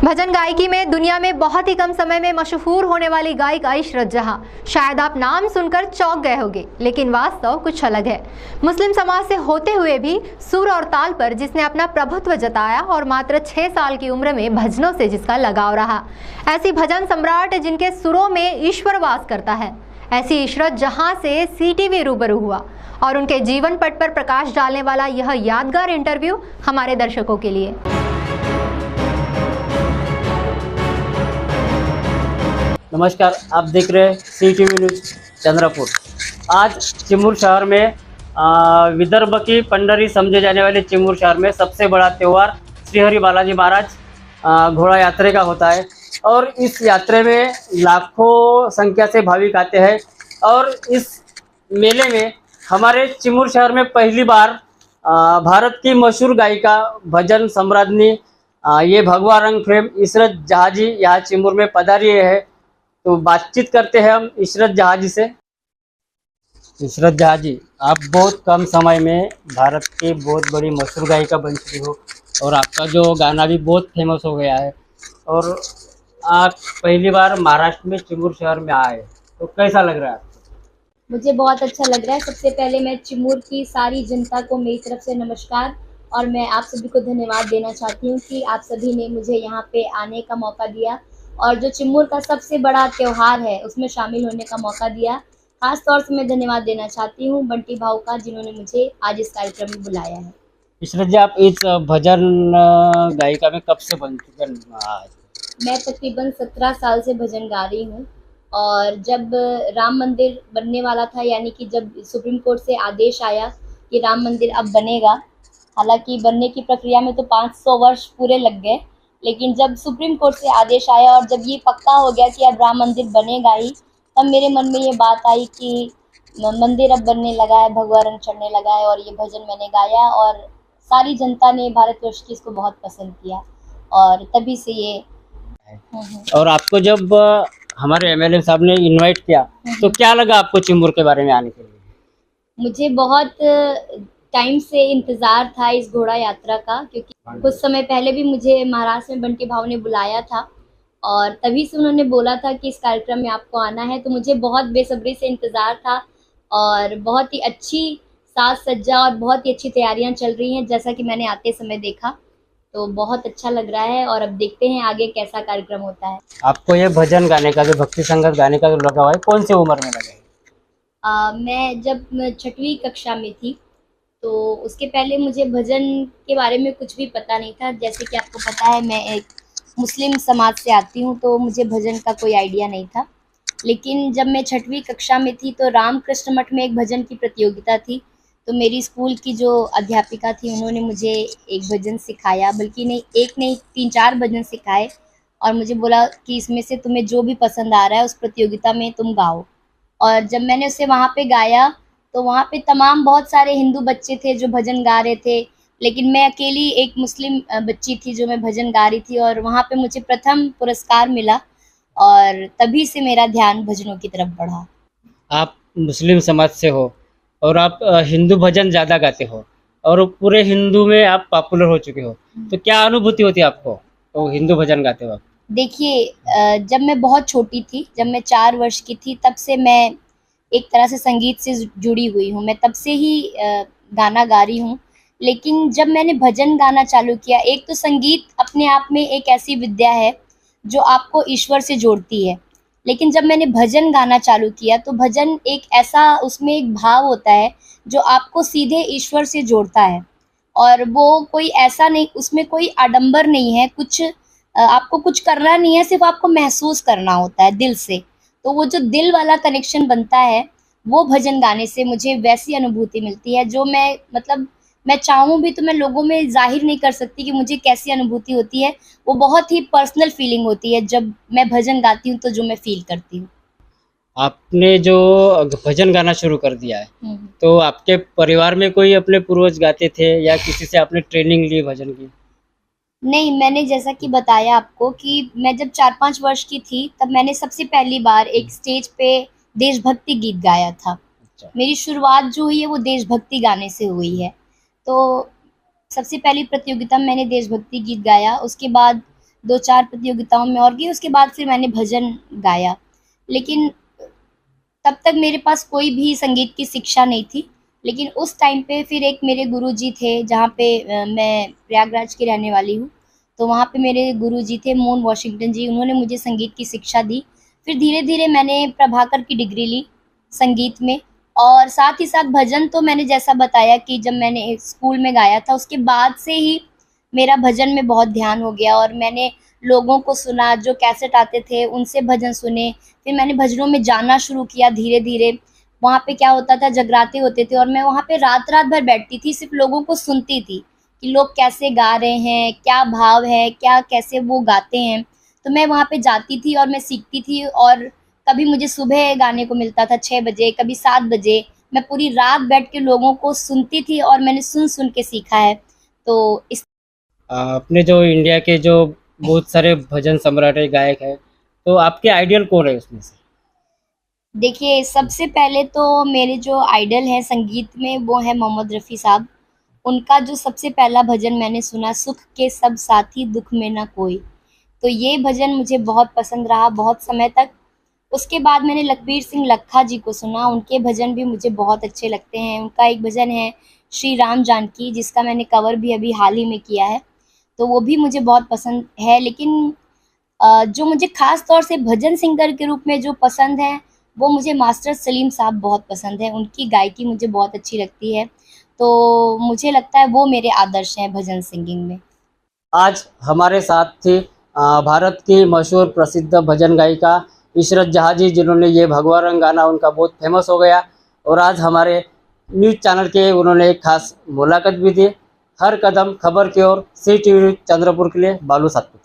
भजन गायकी में दुनिया में बहुत ही कम समय में मशहूर होने वाली गायिका इशरत जहां। शायद आप नाम सुनकर चौंक गए होंगे, लेकिन वास्तव कुछ अलग है। मुस्लिम समाज से होते हुए भी सुर और ताल पर जिसने अपना प्रभुत्व जताया और मात्र 6 साल की उम्र में भजनों से जिसका लगाव रहा, ऐसी भजन सम्राट जिनके सुरों में ईश्वर वास करता है, ऐसी इशरत जहां से CTV रूबरू हुआ और उनके जीवन पट पर प्रकाश डालने वाला यह यादगार इंटरव्यू हमारे दर्शकों के लिए। नमस्कार, आप देख रहे हैं CTV न्यूज चंद्रपुर। आज चिमूर शहर में विदर्भ की पंडरी समझे जाने वाले चिमूर शहर में सबसे बड़ा त्यौहार श्री हरि बालाजी महाराज घोड़ा यात्रा का होता है और इस यात्रा में लाखों संख्या से भाविक आते हैं। और इस मेले में हमारे चिमूर शहर में पहली बार भारत की मशहूर गायिका भजन सम्राज्ञी ये भगवा रंग फ्रेम इशरत जहाँ जी यहाँ चिमूर में पधारी है। तो बातचीत करते हैं हम इशरत जहाँ जी से। इशरत जहाँ जी, आप बहुत कम समय में भारत की बहुत बड़ी मशहूर गायिका बन चुकी हो और आपका जो गाना भी बहुत फेमस हो गया है और आप पहली बार महाराष्ट्र में चिमूर शहर में आए, तो कैसा लग रहा है आपको? मुझे बहुत अच्छा लग रहा है। सबसे पहले मैं चिमूर की सारी जनता को मेरी तरफ से नमस्कार और मैं आप सभी को धन्यवाद देना चाहती हूँ कि आप सभी ने मुझे यहाँ पे आने का मौका दिया और जो चिमूर का सबसे बड़ा त्यौहार है उसमें शामिल होने का मौका दिया। खास तौर से मैं धन्यवाद देना चाहती हूँ बंटी भाऊ का, जिन्होंने मुझे आज इस कार्यक्रम में बुलाया है। इशरत जी, आप इस भजन गायिका में कब से बन चुके हैं? मैं तकरीबन 17 साल से भजन गा रही हूँ और जब राम मंदिर बनने वाला था, यानी कि जब सुप्रीम कोर्ट से आदेश आया कि राम मंदिर अब बनेगा, हालांकि बनने की प्रक्रिया में तो 500 वर्ष पूरे लग गए, लेकिन जब सुप्रीम कोर्ट से आदेश आया और जब ये पक्का हो गया कि अब राम मंदिर बनेगा ही, तब मेरे मन में ये बात आई कि मंदिर अब बनने लगा है, भगवा रंग चढ़ने लगा है और ये भजन मैंने गाया और सारी जनता ने भारतवर्ष की इसको बहुत पसंद किया और तभी से ये। और आपको जब हमारे MLA साहब ने इनवाइट किया तो क्या लगा आपको चिमूर के बारे में आने के लिए? मुझे बहुत टाइम से इंतज़ार था इस घोड़ा यात्रा का, क्योंकि कुछ समय पहले भी मुझे महाराष्ट्र में बंटी भाव ने बुलाया था और तभी से उन्होंने बोला था कि इस कार्यक्रम में आपको आना है। तो मुझे बहुत बेसब्री से इंतज़ार था और बहुत ही अच्छी साज सज्जा और बहुत ही अच्छी तैयारियां चल रही हैं, जैसा कि मैंने आते समय देखा। तो बहुत अच्छा लग रहा है और अब देखते हैं आगे कैसा कार्यक्रम होता है। आपको ये भजन गाने का, जो भक्ति संगत गाने का जो लगा हुआ है, कौन सी उम्र में लगा है? मैं जब 6वीं कक्षा में थी तो उसके पहले मुझे भजन के बारे में कुछ भी पता नहीं था। जैसे कि आपको पता है मैं एक मुस्लिम समाज से आती हूँ, तो मुझे भजन का कोई आइडिया नहीं था। लेकिन जब मैं 6वीं कक्षा में थी तो रामकृष्ण मठ में एक भजन की प्रतियोगिता थी, तो मेरी स्कूल की जो अध्यापिका थी उन्होंने मुझे एक भजन सिखाया, बल्कि नहीं एक नहीं 3-4 भजन सिखाए और मुझे बोला कि इसमें से तुम्हें जो भी पसंद आ रहा है उस प्रतियोगिता में तुम गाओ। और जब मैंने उसे वहाँ पे गाया तो वहाँ पे तमाम बहुत सारे हिंदू बच्चे थे जो भजन गा रहे थे, लेकिन मैं अकेली एक मुस्लिम बच्ची थी जो मैं भजन गा रही थी और वहाँ पे मुझे प्रथम पुरस्कार मिला और तभी से मेरा ध्यान भजनों की तरफ बढ़ा। आप मुस्लिम समाज से हो और आप हिंदू भजन ज़्यादा गाते हो और पूरे हिंदू में आप पॉपुलर हो चुके हो, तो क्या अनुभूति होती है आपको तो हिंदू भजन गाते हो? देखिए, जब मैं बहुत छोटी थी, जब मैं 4 वर्ष की थी, तब से मैं एक तरह से संगीत से जुड़ी हुई हूँ। मैं तब से ही गाना गा रही हूँ। लेकिन जब मैंने भजन गाना चालू किया, एक तो संगीत अपने आप में एक ऐसी विद्या है जो आपको ईश्वर से जोड़ती है, लेकिन जब मैंने भजन गाना चालू किया तो भजन एक ऐसा, उसमें एक भाव होता है जो आपको सीधे ईश्वर से जोड़ता है और वो कोई ऐसा नहीं, उसमें कोई आडंबर नहीं है, कुछ आपको कुछ करना नहीं है, सिर्फ आपको महसूस करना होता है दिल से। तो वो जो दिल वाला कनेक्शन बनता है वो भजन गाने से मुझे वैसी अनुभूति मिलती है जो मैं, मतलब मैं चाहूँ भी तो मैं लोगों में जाहिर नहीं कर सकती कि मुझे कैसी अनुभूति होती है। वो बहुत ही पर्सनल फीलिंग होती है जब मैं भजन गाती हूँ, तो जो मैं फील करती हूँ। आपने जो भजन गाना शुरू कर दिया है, तो आपके परिवार में कोई अपने पूर्वज गाते थे या किसी से आपने ट्रेनिंग ली भजन की? नहीं, मैंने जैसा कि बताया आपको कि मैं जब 4-5 वर्ष की थी तब मैंने सबसे पहली बार एक स्टेज पे देशभक्ति गीत गाया था। अच्छा। मेरी शुरुआत जो हुई है वो देशभक्ति गाने से हुई है। तो सबसे पहली प्रतियोगिता में मैंने देशभक्ति गीत गाया। उसके बाद 2-4 प्रतियोगिताओं में और गई। उसके बाद फिर मैंने भजन गाया, लेकिन तब तक मेरे पास कोई भी संगीत की शिक्षा नहीं थी। लेकिन उस टाइम पे फिर एक मेरे गुरुजी थे, जहाँ पे मैं प्रयागराज की रहने वाली हूँ, तो वहाँ पे मेरे गुरुजी थे मून वॉशिंगटन जी, उन्होंने मुझे संगीत की शिक्षा दी। फिर धीरे-धीरे मैंने प्रभाकर की डिग्री ली संगीत में, और साथ ही साथ भजन तो मैंने जैसा बताया कि जब मैंने एक स्कूल में गाया था, उसके बाद से ही मेरा भजन में बहुत ध्यान हो गया और मैंने लोगों को सुना, जो कैसेट आते थे उनसे भजन सुने। फिर मैंने भजनों में जाना शुरू किया धीरे-धीरे। वहाँ पे क्या होता था, जगराते होते थे और मैं वहाँ पे रात-रात भर बैठती थी, सिर्फ़ लोगों को सुनती थी कि लोग कैसे गा रहे हैं, क्या भाव है, क्या कैसे वो गाते हैं। तो मैं वहाँ पे जाती थी और मैं सीखती थी, और कभी मुझे सुबह गाने को मिलता था 6 बजे, कभी 7 बजे। मैं पूरी रात बैठ के लोगों को सुनती थी और मैंने सुन-सुन के सीखा है। तो इस अपने जो इंडिया के जो बहुत सारे भजन सम्राट है, गायक है, तो आपके आइडियल कौन है उसमें से? देखिए, सबसे पहले तो मेरे जो आइडल हैं संगीत में, वो हैं मोहम्मद रफ़ी साहब। उनका जो सबसे पहला भजन मैंने सुना, सुख के सब साथी दुख में ना कोई, तो ये भजन मुझे बहुत पसंद रहा बहुत समय तक। उसके बाद मैंने लखबीर सिंह लखा जी को सुना, उनके भजन भी मुझे बहुत अच्छे लगते हैं। उनका एक भजन है श्री राम जानकी, जिसका मैंने कवर भी अभी हाल ही में किया है, तो वो भी मुझे बहुत पसंद है। लेकिन जो मुझे ख़ास तौर से भजन सिंगर के रूप में जो पसंद है, वो मुझे मास्टर सलीम साहब बहुत पसंद हैं। उनकी गायकी मुझे बहुत अच्छी लगती है, तो मुझे लगता है वो मेरे आदर्श हैं भजन सिंगिंग में। आज हमारे साथ थी भारत की मशहूर प्रसिद्ध भजन गायिका इशरत जहाँ जी, जिन्होंने ये भगवा रंग गाना उनका बहुत फेमस हो गया और आज हमारे न्यूज़ चैनल के उन्होंने एक खास मुलाकात भी दी। हर कदम खबर की ओर, CTV न्यूज़ चंद्रपुर के लिए बालू सातपुत।